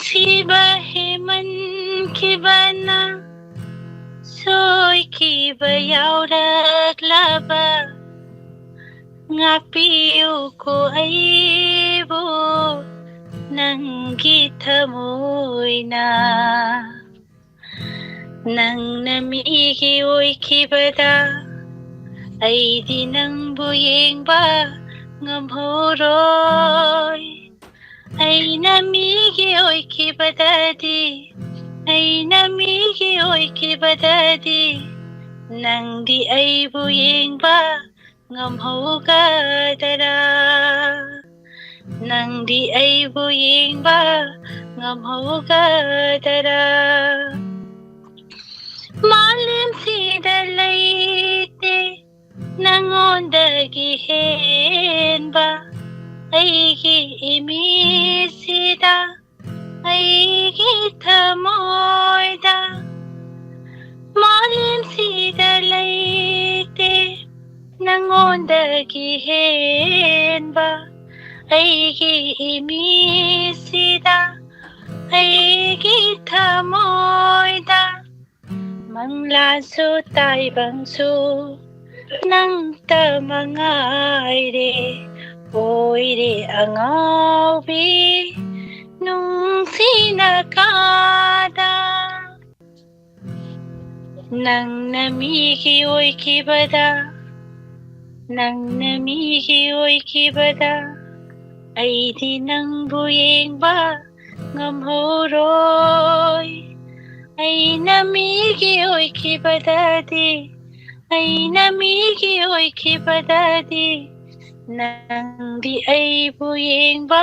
ꯅꯨꯡꯁꯤꯕ ꯍꯦꯃꯟꯈꯤꯕꯅ ꯁꯣꯏꯈꯤꯕ ꯌꯥꯎꯔꯛꯂꯕ ꯉꯥꯛꯄꯤꯌꯨꯀꯣ ꯑꯩꯕꯨ ꯅꯪꯒꯤ ꯊꯃꯣꯏꯅ ꯅꯪꯅ ꯃꯤꯒꯤ ꯑꯣꯏꯈꯤꯕꯗ ꯑꯩꯗꯤ ꯅꯪꯕꯨ ꯌꯦꯡꯕ ꯉꯝꯍꯧꯔꯣꯏ ꯑꯩꯅ ꯃꯤꯒꯤ ꯑꯣꯏꯈꯤꯕꯗꯗꯤ ꯅꯪꯗꯤ ꯑꯩꯕꯨ ꯌꯦꯡꯕ ꯉꯝꯍꯧꯒꯗꯔꯥ ꯅꯪꯗꯤ ꯑꯩꯕꯨ ꯌꯦꯡꯕ ꯉꯝꯍꯧꯒꯗꯔꯥ ꯃꯥꯂꯦꯝꯁꯤꯗ ꯂꯩꯇꯦ ꯅꯪꯉꯣꯟꯗꯒꯤ ꯍꯦꯟꯕ ꯑꯩꯒꯤ ꯏꯃꯤꯠꯁꯤꯗ ꯑꯩꯒꯤ ꯊꯃꯣꯏꯗ ꯃꯥꯂꯦꯝꯁꯤꯗ ꯂꯩꯇꯦ ꯅꯪꯉꯣꯟꯗꯒꯤ ꯍꯦꯟꯕ ꯑꯩꯒꯤ ꯏꯃꯤꯠꯁꯤꯗ ꯑꯩꯒꯤ ꯊꯃꯣꯏꯗ ꯃꯪꯂꯥꯟꯁꯨ ꯇꯥꯏꯕꯪꯁꯨ ꯅꯪꯇ ꯃꯉꯥꯏꯔꯦ ꯑꯣꯏꯔꯦ ꯑꯉꯥꯎꯕꯤ ꯅꯨꯡꯁꯤꯅꯀꯥꯗ ꯅꯪꯅ ꯃꯤꯒꯤ ꯑꯣꯏꯈꯤꯕꯗ ꯑꯩꯗꯤ ꯅꯪꯕꯨ ꯌꯦꯡꯕ ꯉꯝꯍꯧꯔꯣꯏ ꯑꯩꯅ ꯃꯤꯒꯤ ꯑꯣꯏꯈꯤꯕꯗꯗꯤ ꯅꯪꯗꯤ ꯑꯩꯕꯨ ꯌꯦꯡꯕ